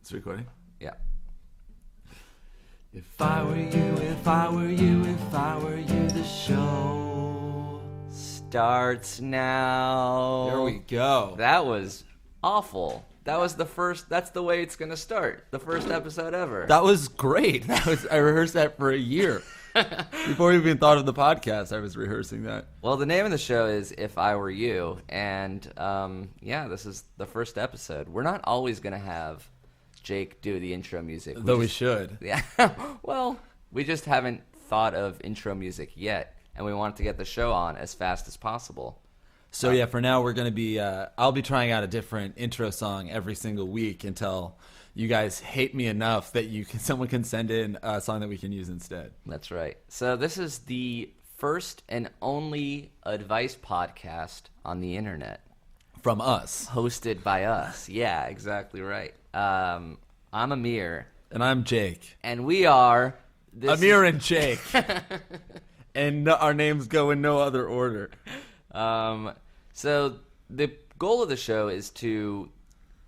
It's recording? Yeah. If I were you, if I were you, if I were you, the show Starts now. There we go. That was awful. That was the first, that's the way it's going to start. The first episode ever. That was great. I rehearsed that for a year. Before we even thought of the podcast, I was rehearsing that. Well, the name of the show is If I Were You, and this is the first episode. We're not always going to have Jake do the intro music. We should. Yeah. Well, we just haven't thought of intro music yet, and we wanted to get the show on as fast as possible. So yeah, for now we're going to be, I'll be trying out a different intro song every single week until you guys hate me enough that someone can send in a song that we can use instead. That's right. So this is the first and only advice podcast on the internet. From us. Hosted by us. Yeah, exactly right. I'm Amir. And I'm Jake. And we are... Amir and Jake. And our names go in no other order. So the goal of the show is to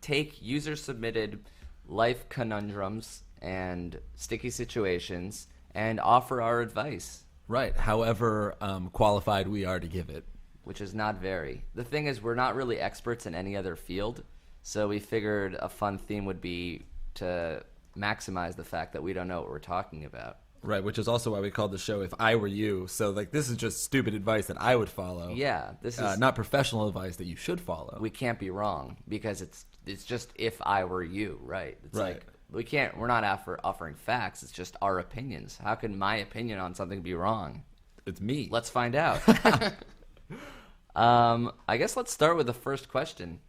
take user-submitted life conundrums and sticky situations and offer our advice. Right, however qualified we are to give it. Which is not very. The thing is, we're not really experts in any other field, so we figured a fun theme would be to maximize the fact that we don't know what we're talking about. Right, which is also why we called the show If I Were You. So, this is just stupid advice that I would follow. Yeah, this is... not professional advice that you should follow. We can't be wrong, because it's just if I were you, right? It's right. Like, we're not offering facts, it's just our opinions. How can my opinion on something be wrong? It's me. Let's find out. I guess let's start with the first question.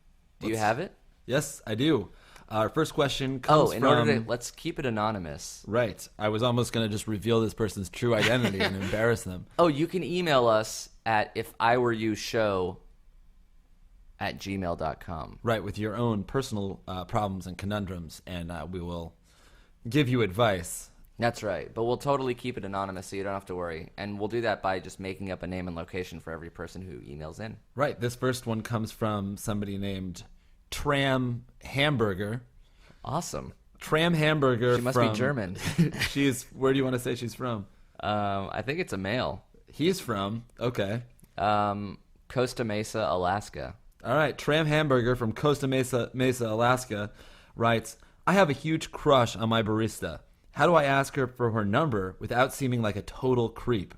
Do you have it? Yes, I do. Our first question comes from... order to... Let's keep it anonymous. Right. I was almost going to just reveal this person's true identity and embarrass them. Oh, you can email us at ifiwereyoushow@gmail.com. Right, with your own personal problems and conundrums, and we will give you advice. That's right, but we'll totally keep it anonymous so you don't have to worry. And we'll do that by just making up a name and location for every person who emails in. Right, this first one comes from somebody named Tram Hamburger. Awesome. Tram Hamburger. She must be German. Where do you want to say she's from? I think it's a male. He's from, okay. Costa Mesa, Alaska. All right, Tram Hamburger from Costa Mesa, Alaska writes, I have a huge crush on my barista. How do I ask her for her number without seeming like a total creep?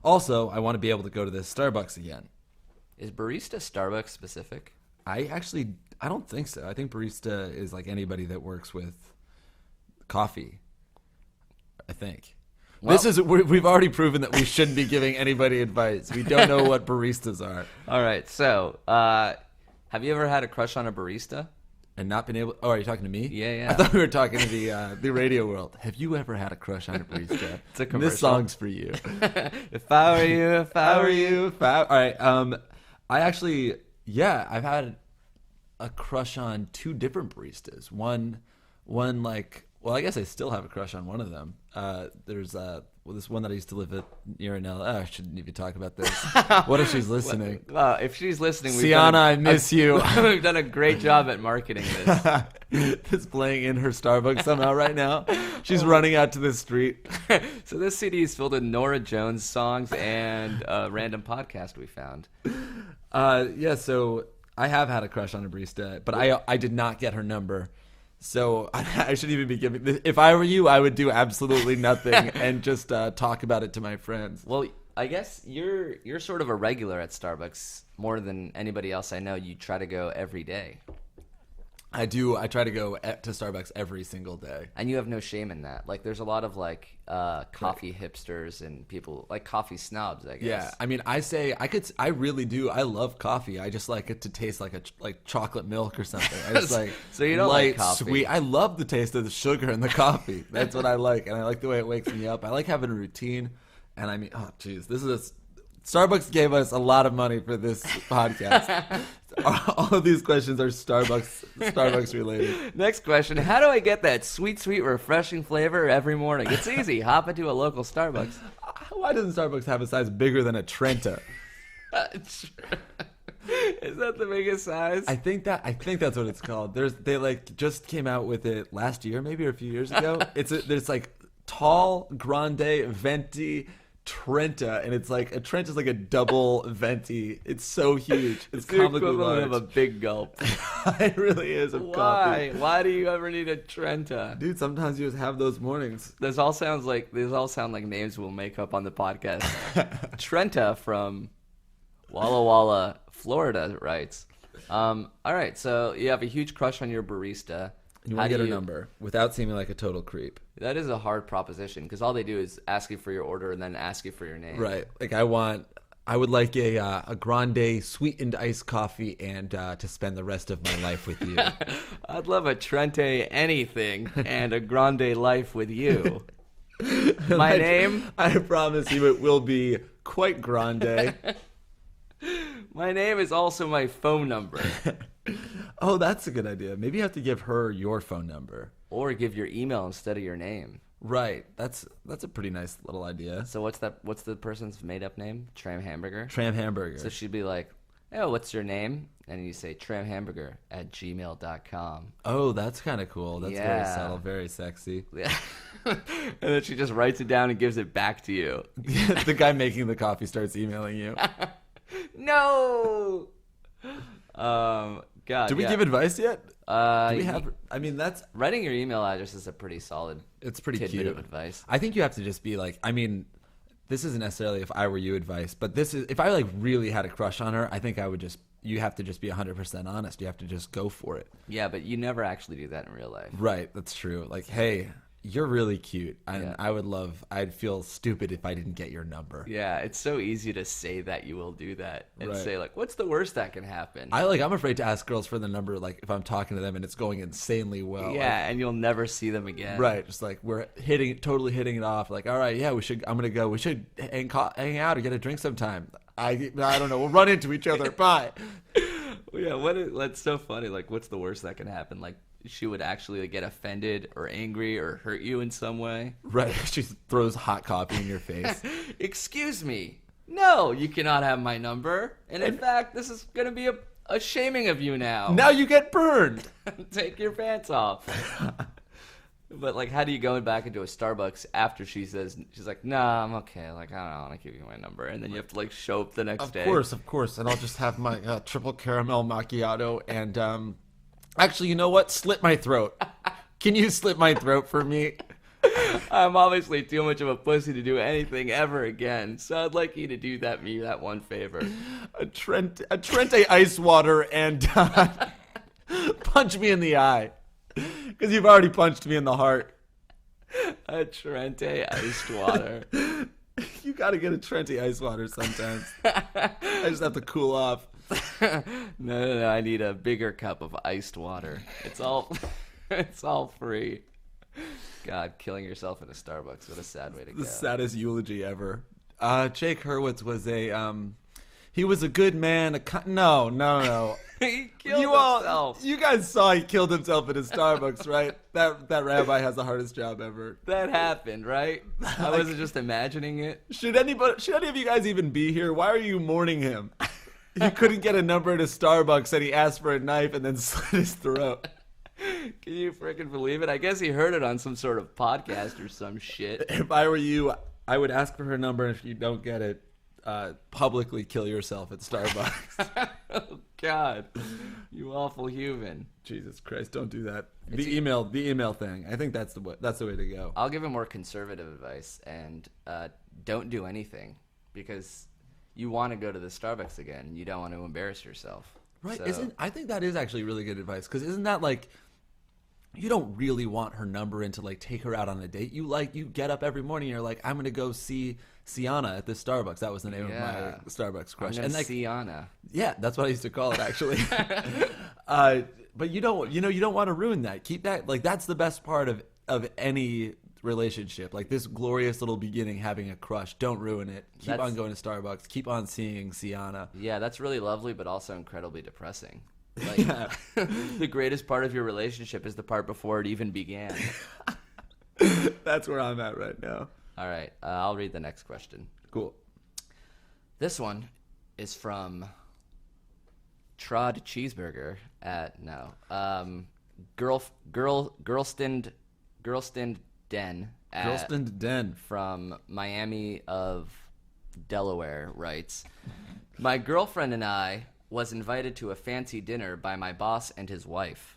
Also, I want to be able to go to this Starbucks again. Is barista Starbucks specific? I don't think so. I think barista is like anybody that works with coffee. I think. Well, we've already proven that we shouldn't be giving anybody advice. We don't know what baristas are. All right. So, have you ever had a crush on a barista? And not been able... Oh, are you talking to me? Yeah. I thought we were talking to the radio world. Have you ever had a crush on a barista? It's a commercial. This song's for you. If I were you, if I were you. All right. I actually... Yeah, I've had a crush on two different baristas. One like... Well, I guess I still have a crush on one of them. There's this one that I used to live near in LA. I shouldn't even talk about this. What if she's listening? If she's listening, Sienna, I miss you. We've done a great job at marketing this. It's playing in her Starbucks somehow right now. She's running out to the street. So this CD is filled with Norah Jones songs and a random podcast we found. Yeah, so I have had a crush on a barista, but I did not get her number. So I shouldn't even be giving... If I were you, I would do absolutely nothing and just talk about it to my friends. Well, I guess you're sort of a regular at Starbucks. More than anybody else I know, you try to go every day. I do. I try to go to Starbucks every single day. And you have no shame in that. Like, there's a lot of, coffee hipsters and people, like coffee snobs, I guess. Yeah. I mean, I really do. I love coffee. I just like it to taste like chocolate milk or something. I just like so you don't light, like coffee. Sweet. I love the taste of the sugar in the coffee. That's what I like. And I like the way it wakes me up. I like having a routine. And I mean, oh, geez, Starbucks gave us a lot of money for this podcast. All of these questions are Starbucks related. Next question: how do I get that sweet, refreshing flavor every morning? It's easy. Hop into a local Starbucks. Why doesn't Starbucks have a size bigger than a Trenta? Is that the biggest size? I think that's what it's called. They like just came out with it last year, maybe, or a few years ago. There's like tall, grande, venti, Trenta, and it's like a Trenta is like a double venti. It's so huge. It's the comically equivalent large. of a big gulp. It really is. Why? Why do you ever need a Trenta? Dude, sometimes you just have those mornings. These all sound like names we'll make up on the podcast. Trenta from Walla Walla, Florida writes. All right, so you have a huge crush on your barista. You want to get her number without seeming like a total creep. That is a hard proposition because all they do is ask you for your order and then ask you for your name. Right. Like I would like a grande sweetened iced coffee and to spend the rest of my life with you. I'd love a Trente anything and a grande life with you. My name? I promise you it will be quite grande. My name is also my phone number. Oh, that's a good idea. Maybe you have to give her your phone number. Or give your email instead of your name. Right. That's a pretty nice little idea. So what's the person's made up name? Tram Hamburger? Tram Hamburger. So she'd be like, oh, what's your name? And you say tramhamburger@gmail.com. Oh, that's kind of cool. That's very Yeah. subtle, very sexy. Yeah. And then she just writes it down and gives it back to you. The guy making the coffee starts emailing you. No. God. Did we yeah. give advice yet? Do we y- have? I mean, Writing your email address is a pretty solid it's pretty tidbit cute. of advice. I think you have to just be like, I mean, this isn't necessarily if I were you advice, but this is if I like really had a crush on her. I think I would just. You have to just be 100% honest. You have to just go for it. Yeah, but you never actually do that in real life. Right. That's true. Like, hey, you're really cute, and Yeah. I'd feel stupid if I didn't get your number. Yeah, it's so easy to say that you will do that and Right. say like, what's the worst that can happen? I'm afraid to ask girls for the number, like if I'm talking to them and it's going insanely well. yeah, and you'll never see them again. Right, just like we're totally hitting it off. Like, all right, yeah, we should hang out or get a drink sometime. I don't know. We'll run into each other. Bye. Yeah, that's so funny. Like, what's the worst that can happen? Like, she would actually like, get offended or angry or hurt you in some way. Right. She throws hot coffee in your face. Excuse me. No, you cannot have my number. And in fact, this is going to be a shaming of you now. Now you get burned. Take your pants off. But like, how do you go back into a Starbucks after she's like, nah, I'm okay. Like, I don't want to give you my number. And then you have to like show up the next day. Of course. And I'll just have my triple caramel macchiato and actually, you know what? Slit my throat. Can you slit my throat for me? I'm obviously too much of a pussy to do anything ever again. So I'd like you to do me that one favor. A Trente ice water and punch me in the eye. Because you've already punched me in the heart. A Trente iced water. You got to get a Trente ice water sometimes. I just have to cool off. No, I need a bigger cup of iced water. It's all free. God, killing yourself in a Starbucks. What a sad way to go. The saddest eulogy ever. Jake Hurwitz was he was a good man. No. He killed himself. You guys saw he killed himself at a Starbucks, right? That rabbi has the hardest job ever. That happened, right? I wasn't just imagining it. Should any of you guys even be here? Why are you mourning him? He couldn't get a number at a Starbucks and he asked for a knife and then slit his throat. Can you freaking believe it? I guess he heard it on some sort of podcast or some shit. If I were you, I would ask for her number. If you don't get it, publicly kill yourself at Starbucks. Oh God, you awful human! Jesus Christ, don't do that. The email thing. I think that's the way to go. I'll give him more conservative advice and don't do anything because you want to go to the Starbucks again. You don't want to embarrass yourself. Right? So, I think that is actually really good advice because isn't that like you don't really want her number and to like take her out on a date. You get up every morning. And you're like, I'm gonna go see Sienna at this Starbucks. That was the name of my Starbucks crush. and like Sienna. Yeah, that's what I used to call it actually. But you don't want to ruin that. Keep that like that's the best part of any relationship. Like this glorious little beginning, having a crush. Don't ruin it. Keep on going to Starbucks. Keep on seeing Sienna. Yeah, that's really lovely, but also incredibly depressing. Like the greatest part of your relationship is the part before it even began. That's where I'm at right now. All right, I'll read the next question. Cool. This one is from Trod cheeseburger at Girlston Den at Girlston Den. from Miami of Delaware writes, my girlfriend and I was invited to a fancy dinner by my boss and his wife.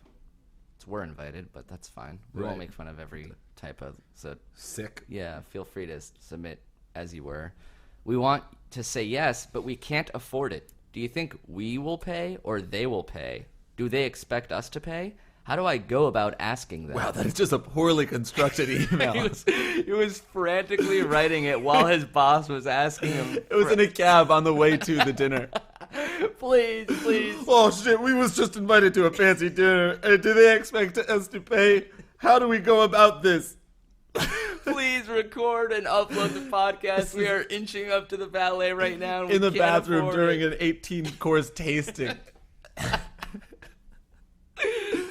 We're invited, but that's fine. We won't make fun of every type of... So Sick. yeah, feel free to submit as you were. We want to say yes, but we can't afford it. Do you think we will pay or they will pay? Do they expect us to pay? How do I go about asking them? Wow, that is just a poorly constructed email. He was frantically writing it while his boss was asking him. It was in a cab on the way to the dinner. Please. Oh shit, we was just invited to a fancy dinner. Do they expect us to pay? How do we go about this? Please record and upload the podcast. We are inching up to the valet right now. And in the we can't bathroom afford during it. an 18-course tasting.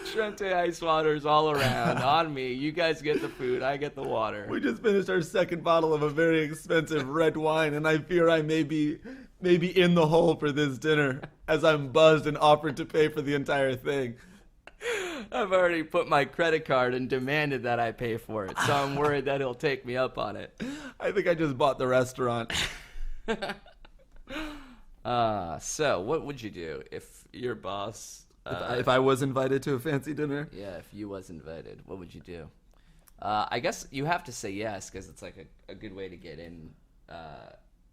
Shrimp ice waters all around. On me. You guys get the food. I get the water. We just finished our second bottle of a very expensive red wine, and I fear I may be in the hole for this dinner, as I'm buzzed and offered to pay for the entire thing. I've already put my credit card and demanded that I pay for it, so I'm worried that he'll take me up on it. I think I just bought the restaurant. So what would you do if your boss... If I was invited to a fancy dinner? Yeah, if you was invited, what would you do? I guess you have to say yes, because it's like a good way to get in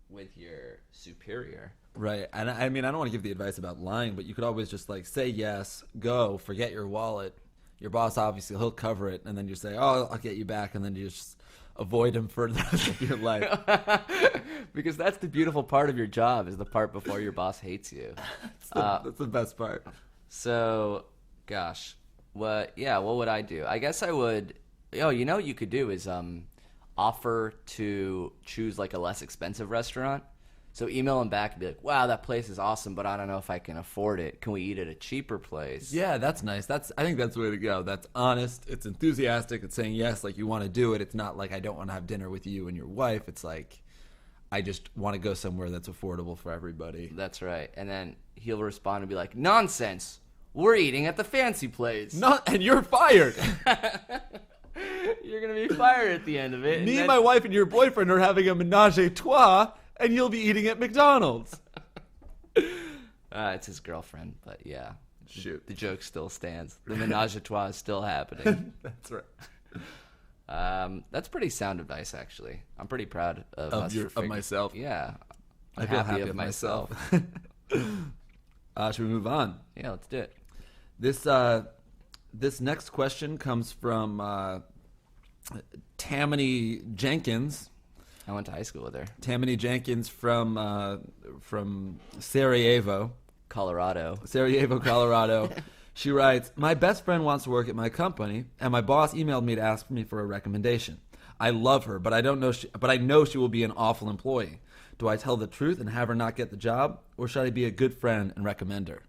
with your superior. Right. And I mean, I don't want to give the advice about lying, but you could always just like say yes, go, forget your wallet. Your boss, obviously, he'll cover it. And then you say, oh, I'll get you back. And then you just avoid him for the rest of your life. Because that's the beautiful part of your job, is the part before your boss hates you. That's the best part. So, gosh, what would I do? I guess I would, you know what you could do is offer to choose like a less expensive restaurant. So email them back and be like, wow, that place is awesome, but I don't know if I can afford it. Can we eat at a cheaper place? Yeah, that's nice. I think that's the way to go. That's honest. It's enthusiastic. It's saying yes, like you want to do it. It's not like I don't want to have dinner with you and your wife. It's like I just want to go somewhere that's affordable for everybody. That's right. And then he'll respond and be like, nonsense. We're eating at the fancy place. And you're fired. You're going to be fired at the end of it. Me and my wife and your boyfriend are having a menage a trois, and you'll be eating at McDonald's. It's his girlfriend, but yeah. Shoot. The joke still stands. The menage a trois is still happening. That's right. That's pretty sound advice, actually. I'm pretty proud of us. Of myself. Yeah. I feel happy with myself. Should we move on? Yeah, let's do it. This next question comes from Tammany Jenkins. I went to high school with her. Tammany Jenkins from Sarajevo, Colorado. She writes, my best friend wants to work at my company, and my boss emailed me to ask me for a recommendation. I love her, but I know she will be an awful employee. Do I tell the truth and have her not get the job, or should I be a good friend and recommend her?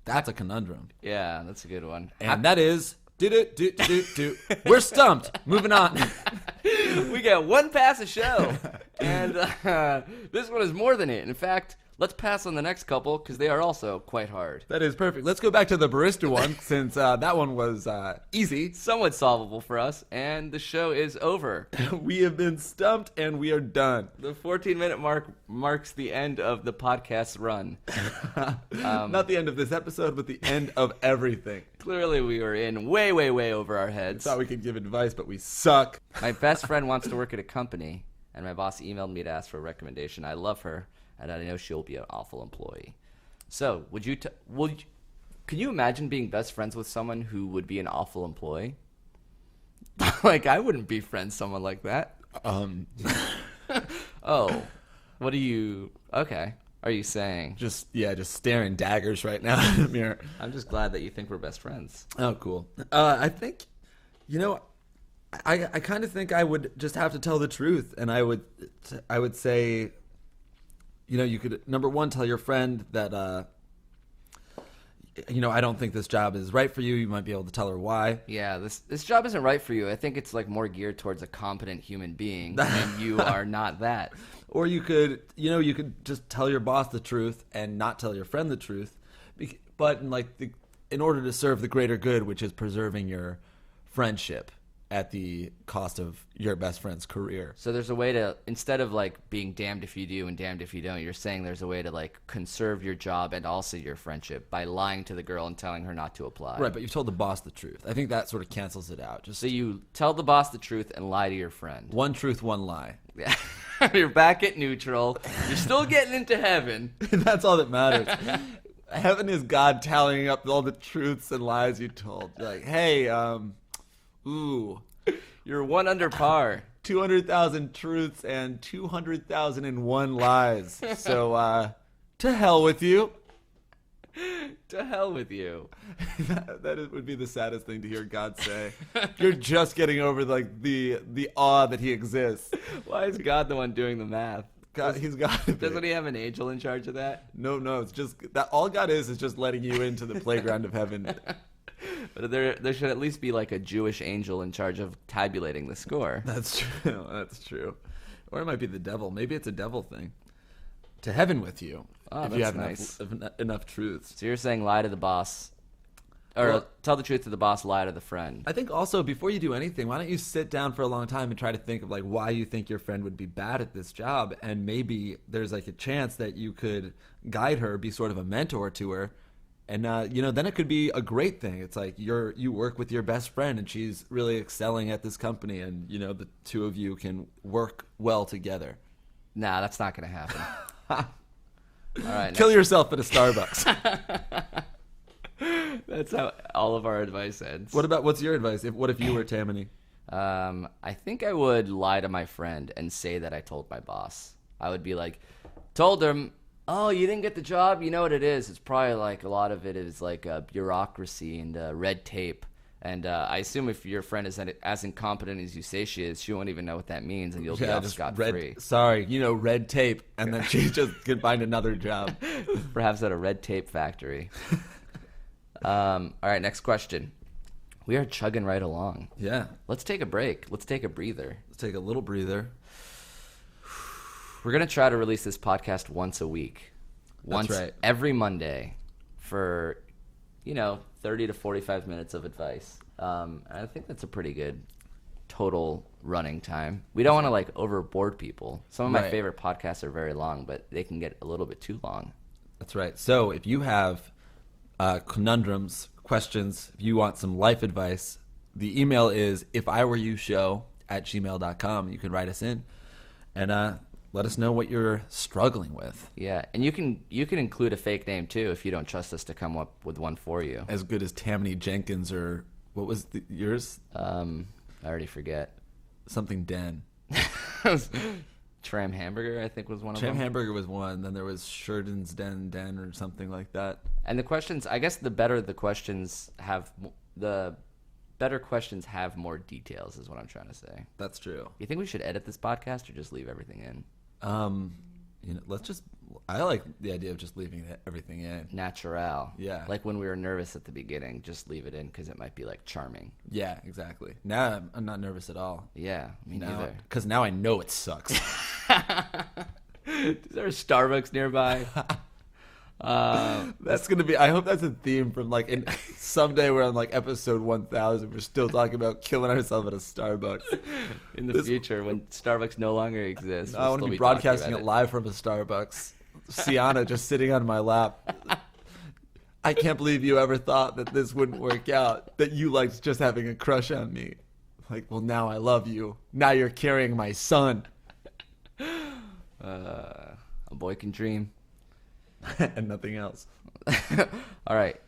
That's a conundrum. Yeah, that's a good one. And that is... We're stumped. Moving on. We got one pass a show. And this one is more than it. In fact, let's pass on the next couple because they are also quite hard. That is perfect. Let's go back to the barista one since that one was easy. Somewhat solvable for us. And the show is over. We have been stumped and we are done. The 14-minute mark marks the end of the podcast's run. Not the end of this episode, but the end of everything. Clearly we were in way, way, way over our heads. Thought we could give advice, but we suck. My best friend wants to work at a company, and my boss emailed me to ask for a recommendation. I love her, and I know she'll be an awful employee. So, can you imagine being best friends with someone who would be an awful employee? Like, I wouldn't befriend someone like that. Oh, what are you... Okay. Are you saying? Just staring daggers right now in the mirror. I'm just glad that you think we're best friends. Oh, cool. I think, I kind of think I would just have to tell the truth, and I would say, you could, number one, tell your friend that, I don't think this job is right for you. You might be able to tell her why. Yeah, this job isn't right for you. I think it's like more geared towards a competent human being, and you are not that. Or you could, you could just tell your boss the truth and not tell your friend the truth. but in order to serve the greater good, which is preserving your friendship at the cost of your best friend's career. So there's a way to, instead of like being damned if you do and damned if you don't, you're saying there's a way to like conserve your job and also your friendship by lying to the girl and telling her not to apply. Right, but you've told the boss the truth. I think that sort of cancels it out. So you tell the boss the truth and lie to your friend. One truth, one lie. Yeah. You're back at neutral. You're still getting into heaven. That's all that matters. Heaven is God tallying up all the truths and lies you told. You're like, hey, You're one under par. 200,000 truths and 200,001 lies. So, to hell with you. To hell with you. That would be the saddest thing to hear God say. You're just getting over the awe that he exists. Why is God the one doing the math? God, he's got to be. Doesn't he have an angel in charge of that? No, it's just that all God is just letting you into the playground of heaven. But there should at least be like a Jewish angel in charge of tabulating the score. That's true. That's true. Or it might be the devil. Maybe it's a devil thing. To heaven with you. Oh, if that's you have nice. enough truths. So you're saying lie to the boss. Or Well, tell the truth to the boss, lie to the friend. I think also before you do anything, why don't you sit down for a long time and try to think of like why you think your friend would be bad at this job, and maybe there's like a chance that you could guide her, be sort of a mentor to her, and then it could be a great thing. It's like you work with your best friend and she's really excelling at this company, and the two of you can work well together. Nah, that's not going to happen. All right. Kill yourself at a Starbucks. That's how all of our advice ends. What's your advice? What if you were Tammany? I think I would lie to my friend and say that I told my boss. I would be like, told him, oh, you didn't get the job? You know what it is? It's probably like a lot of it is like bureaucracy and red tape. And I assume if your friend is as incompetent as you say she is, she won't even know what that means, and you'll be off scot-free. Sorry, red tape, and then she just could find another job. Perhaps at a red tape factory. All right, next question. We are chugging right along. Yeah. Let's take a break. Let's take a breather. Let's take a little breather. We're going to try to release this podcast once a week. That's right. Every Monday for, 30 to 45 minutes of advice. I think that's a pretty good total running time. We don't want to, overboard people. Some of my favorite podcasts are very long, but they can get a little bit too long. That's right. So if you have conundrums, questions, if you want some life advice, the email is ifiwereyoushow@gmail.com. You can write us in and let us know what you're struggling with. Yeah, and you can include a fake name too if you don't trust us to come up with one for you. As good as Tammany Jenkins, or what was yours? I already forget. Something Den. Tram Hamburger, I think, was one of them. Tram Hamburger was one. Then there was Sheridan's Den or something like that. And the questions, I guess, the better questions have more details, is what I'm trying to say. That's true. You think we should edit this podcast or just leave everything in? I like the idea of just leaving everything in. Natural. Yeah. Like when we were nervous at the beginning, just leave it in because it might be charming. Yeah, exactly. Now I'm not nervous at all. Yeah, me neither. Because now I know it sucks. Is there a Starbucks nearby? That's gonna be. I hope that's a theme from someday we're on episode 1000. We're still talking about killing ourselves at a Starbucks In the future, when Starbucks no longer exists, I want to be broadcasting it live from a Starbucks. Sienna just sitting on my lap. I can't believe you ever thought that this wouldn't work out. That you liked just having a crush on me. Well, now I love you. Now you're carrying my son. A boy can dream. And nothing else. All right.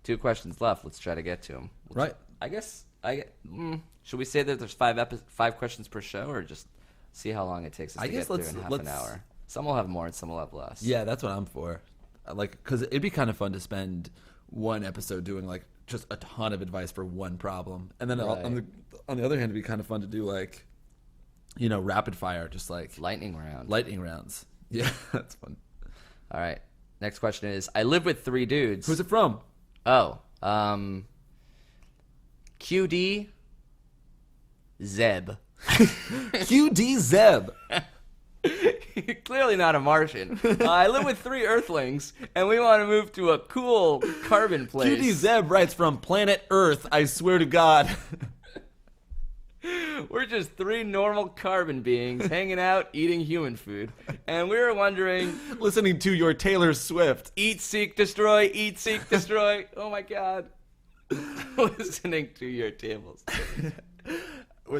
2 questions left. Let's try to get to them. Right. Should we say that there's 5 questions per show, or just see how long it takes us to get through in half an hour? Some will have more and some will have less. Yeah, that's what I'm for. Because it'd be kind of fun to spend one episode doing just a ton of advice for one problem, and then on the other hand, it'd be kind of fun to do rapid fire, just lightning round. Lightning rounds. Yeah, that's fun. All right. Next question is: I live with 3 dudes. Who's it from? Oh, QD Zeb. QD Zeb. Clearly not a Martian. I live with 3 Earthlings, and we want to move to a cool carbon place. QD Zeb writes from planet Earth, I swear to God. We're just 3 normal carbon beings hanging out, eating human food. And we were wondering... Listening to your Taylor Swift. Eat, seek, destroy, eat, seek, destroy. Oh my God. Listening to your tables.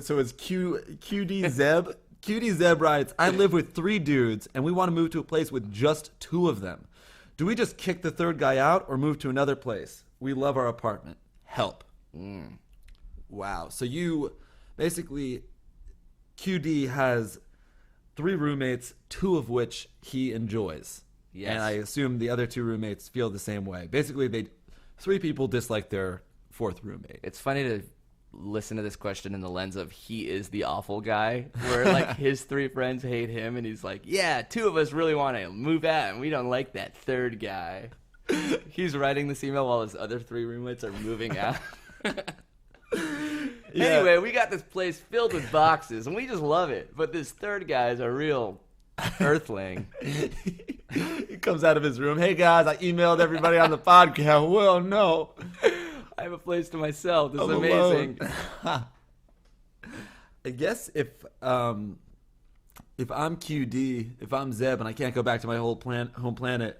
So it's QD Zeb. QD Zeb writes, I live with 3 dudes, and we want to move to a place with just 2 of them. Do we just kick the 3rd guy out or move to another place? We love our apartment. Help. Wow. So you... Basically, QD has 3 roommates, 2 of which he enjoys. Yes. And I assume the other 2 roommates feel the same way. Basically, 3 people dislike their 4th roommate. It's funny to listen to this question in the lens of he is the awful guy, where like his 3 friends hate him, and he's like, yeah, 2 of us really want to move out, and we don't like that 3rd guy. He's writing this email while his other 3 roommates are moving out. Yeah. Anyway, we got this place filled with boxes, and we just love it. But this 3rd guy is a real Earthling. He comes out of his room. Hey, guys, I emailed everybody on the podcast. Well, no. I have a place to myself. This is I'm amazing. I guess if I'm QD, if I'm Zeb, and I can't go back to my home planet,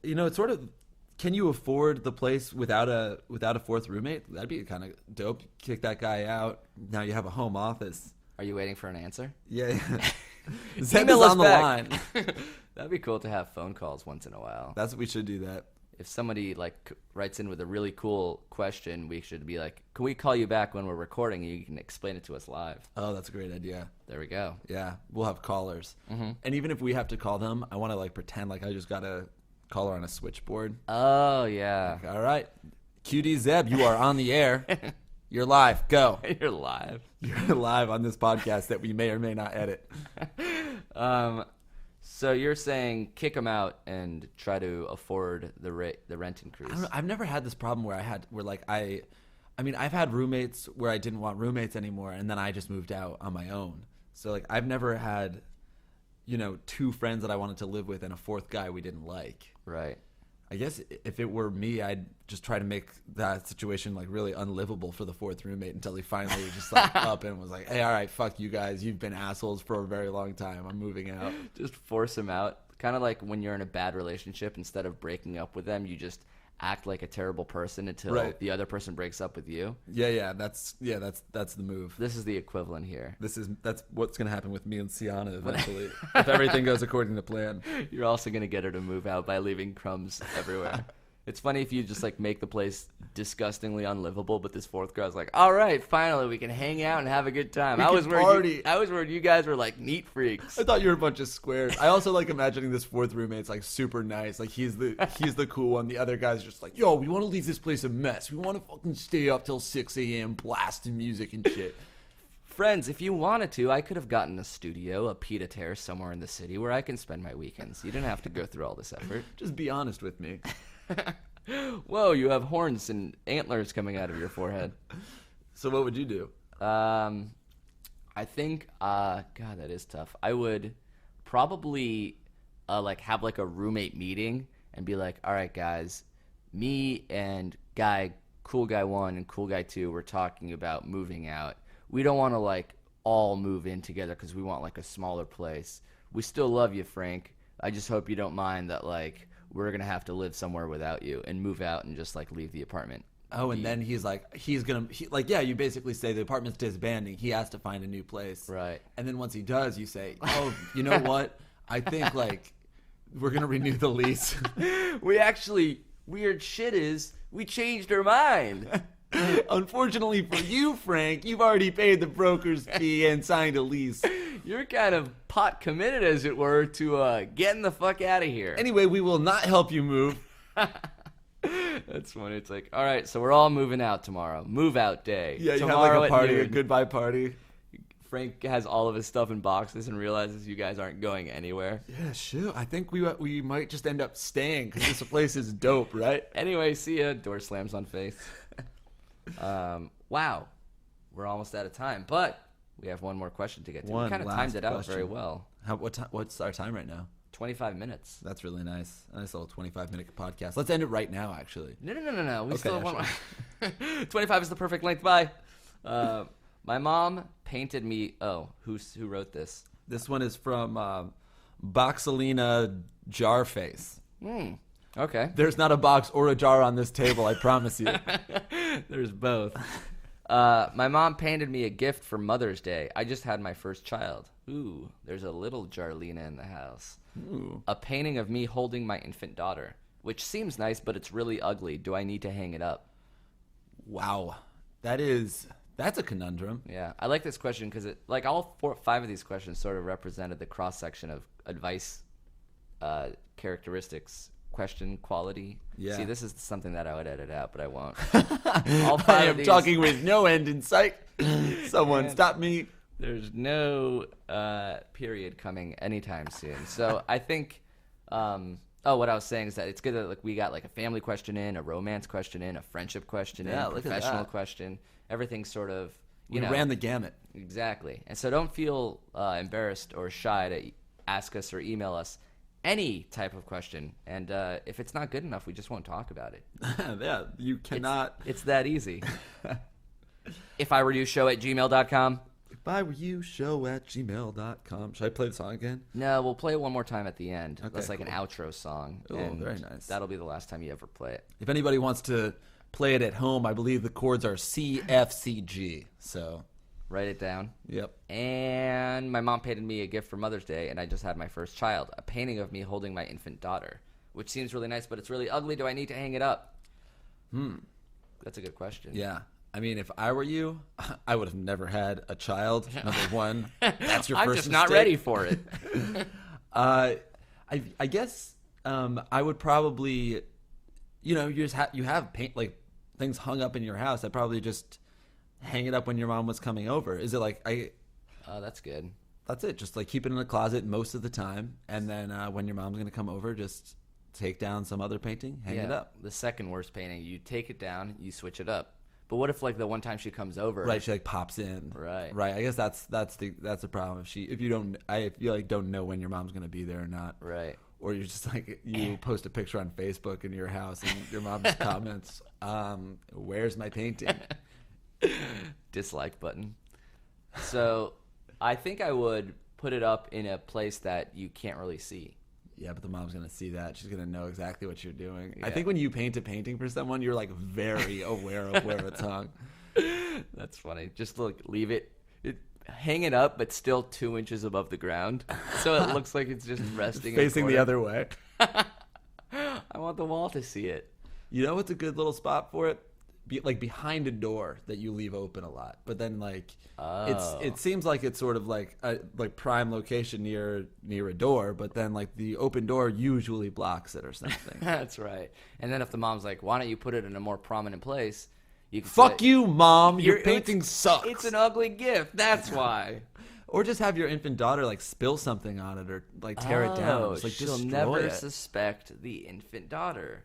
it's sort of... Can you afford the place without a 4th roommate? That'd be kind of dope. Kick that guy out. Now you have a home office. Are you waiting for an answer? Yeah. Zeb is on the line. That'd be cool to have phone calls once in a while. That's what we should do that. If somebody writes in with a really cool question, we should be like, can we call you back when we're recording and you can explain it to us live? Oh, that's a great idea. There we go. Yeah, we'll have callers. Mm-hmm. And even if we have to call them, I want to pretend like I just got a caller on a switchboard. Oh, yeah. All right. QD Zeb, you are on the air. You're live. Go. You're live. You're live on this podcast that we may or may not edit. So you're saying kick them out and try to afford the rent increase. I don't know, I've never had this problem where I've had roommates where I didn't want roommates anymore, and then I just moved out on my own. So I've never had 2 friends that I wanted to live with and a 4th guy we didn't like. Right. I guess if it were me, I'd just try to make that situation really unlivable for the 4th roommate until he finally just up and was like, hey, all right, fuck you guys. You've been assholes for a very long time. I'm moving out. Just force him out. Kind of like when you're in a bad relationship, instead of breaking up with them, you just act like a terrible person until the other person breaks up with you. Yeah, that's the move. This is the equivalent here. That's what's gonna happen with me and Sienna eventually if everything goes according to plan. You're also gonna get her to move out by leaving crumbs everywhere. It's funny if you just make the place disgustingly unlivable, but this 4th guy's like, all right, finally we can hang out and have a good time. I was worried you guys were neat freaks. I thought you were a bunch of squares. I also imagining this 4th roommate's super nice. He's the cool one. The other guy's just yo, we want to leave this place a mess. We want to fucking stay up till 6 a.m. blasting music and shit. Friends, if you wanted to, I could have gotten a studio, a pied-à-terre somewhere in the city where I can spend my weekends. You didn't have to go through all this effort. Just be honest with me. Whoa, you have horns and antlers coming out of your forehead. So what would you do? I think, God, that is tough. I would probably have a roommate meeting and be like, all right, guys, me and cool guy 1 and cool guy 2, we're talking about moving out. We don't want to all move in together because we want a smaller place. We still love you, Frank. I just hope you don't mind that we're going to have to live somewhere without you and move out and just leave the apartment. Oh, and then you basically say the apartment's disbanding. He has to find a new place. Right. And then once he does, you say, oh, you know what? I think we're going to renew the lease. Weird shit is we changed our mind. Unfortunately for you, Frank, you've already paid the broker's fee and signed a lease. You're kind of pot committed, as it were, to getting the fuck out of here. Anyway, we will not help you move. That's funny. It's all right, so we're all moving out tomorrow. Move out day. Yeah, you tomorrow have a party, a goodbye party. Frank has all of his stuff in boxes and realizes you guys aren't going anywhere. Yeah, sure. I think we might just end up staying because this place is dope, right? Anyway, see ya. Door slams on face. Wow. We're almost out of time, but We have one more question to get to. One we kind of last timed it out question. very well. What's our time right now? 25 minutes. That's really nice. A nice little 25-minute podcast. Let's end it right now, actually. No. We Okay, still have one more. 25 is the perfect length. Bye. My mom painted me. Oh, who wrote this? This one is from Boxelina Jarface. Okay. There's not a box or a jar on this table, I promise you. There's both. My mom painted me a gift for Mother's Day. I just had my first child. Ooh, there's a little Jarlina in the house. Ooh. A painting of me holding my infant daughter, which seems nice, but it's really ugly. Do I need to hang it up? Wow. That's a conundrum. Yeah, I like this question because all 4 or 5 of these questions sort of represented the cross section of advice, characteristics, question quality. Yeah. See, this is something that I would edit out, but I won't. I am talking with no end in sight. Someone stop me. There's no period coming anytime soon. So I think, what I was saying is that it's good that we got a family question in, a romance question in, a friendship question in, a professional question. Everything's sort of, We ran the gamut. Exactly. And so don't feel embarrassed or shy to ask us or email us any type of question. And if it's not good enough, we just won't talk about it. Yeah, you cannot. It's that easy. If I were you, show@gmail.com. If I were you, show@gmail.com. Should I play the song again? No, we'll play it one more time at the end. Okay, That's like cool. an outro song. Oh, and very nice. That'll be the last time you ever play it. If anybody wants to play it at home, I believe the chords are C, F, C, G. So, Write it down. yep. And my mom painted me a gift for Mother's Day, and I just had my first child. A painting of me holding my infant daughter, which seems really nice, but it's really ugly. Do I need to hang it up? That's a good question. Yeah. I mean, if I were you, I would have never had a child. Number one, that's your first I'm just not mistake. ready for it. I guess I would probably, you have paint things hung up in your house. I'd probably just hang it up when your mom was coming over. Is it Oh, that's good. that's it. Just keep it in the closet most of the time, and then when your mom's gonna come over, just take down some other painting, hang it up. The second worst painting, you take it down, you switch it up. But what if the one time she comes over? Right, she pops in. Right. Right. I guess that's the problem. If you don't know when your mom's gonna be there or not. Right. Or you're just you post a picture on Facebook in your house and your mom just comments, "Where's my painting?" Dislike button. So I think I would put it up in a place that you can't really see. Yeah, but the mom's gonna see that. She's gonna know exactly what you're doing. I Yeah. think when you paint a painting for someone, you're very aware of where it's hung. That's funny. Just leave it, hang it up, but still 2 inches above the ground, so it looks like it's just resting Facing the other way. I want the wall to see it. You know what's a good little spot for it? Behind a door that you leave open a lot, but then it seems like it's sort of a prime location near a door, but then the open door usually blocks it or something. That's right. And then if the mom's like, "Why don't you put it in a more prominent place?" You can Fuck say, you, mom. Your "It's- painting sucks. It's an ugly gift. That's why." Or just have your infant daughter spill something on it or tear it down. Just she'll destroy never it. suspect the infant daughter,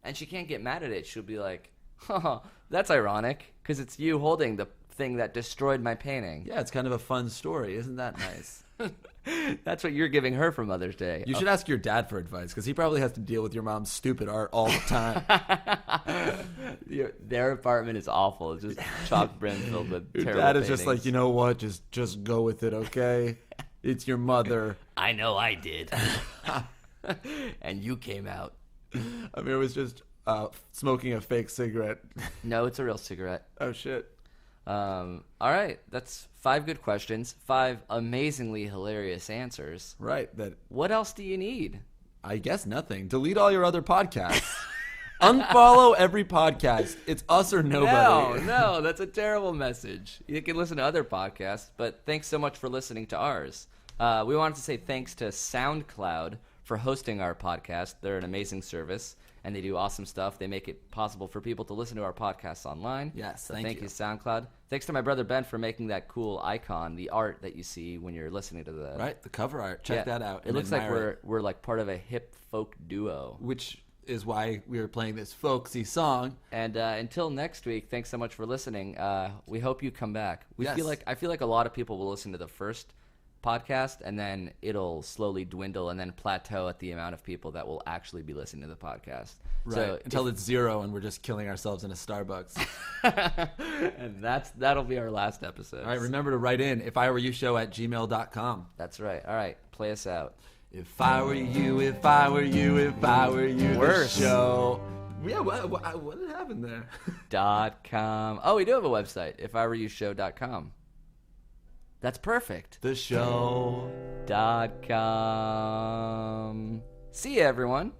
and she can't get mad at it. She'll be like, "Huh, that's ironic, because it's you holding the thing that destroyed my painting." Yeah, it's kind of a fun story. Isn't that nice? That's what you're giving her for Mother's Day. You should ask your dad for advice because he probably has to deal with your mom's stupid art all the time. Their apartment is awful. It's just chalk brim filled with Your terrible dad is paintings. just you know what? Just go with it, okay? It's your mother. I know I did. And you came out. Amir was just smoking a fake cigarette. No, it's a real cigarette. Oh, shit. All right. That's 5 good questions, 5 amazingly hilarious answers. Right. That What else do you need? I guess nothing. Delete all your other podcasts. Unfollow every podcast. It's us or nobody. No, that's a terrible message. You can listen to other podcasts, but thanks so much for listening to ours. We wanted to say thanks to SoundCloud for hosting our podcast. They're an amazing service, and they do awesome stuff. They make it possible for people to listen to our podcasts online. Yes, so thank thank you. you, SoundCloud. Thanks to my brother Ben for making that cool icon, the art that you see when you're listening to the Right, the cover art. Check that out. It and looks like admire it. we're like part of a hip folk duo. Which is why we are playing this folksy song. And until next week, thanks so much for listening. We hope you come back. Yes. I feel like a lot of people will listen to the first podcast, and then it'll slowly dwindle and then plateau at the amount of people that will actually be listening to the podcast. Right. So Until it's 0 and we're just killing ourselves in a Starbucks. and that'll be our last episode. All right, remember to write in ifiwereyoushow@gmail.com. That's right. All right, play us out. If I were you, if I were you, if I were you, Worse. the show. Yeah, what happened there? .com. Oh, we do have a website, ifiwereyoushow.com. That's perfect. The show. .com. See you, everyone.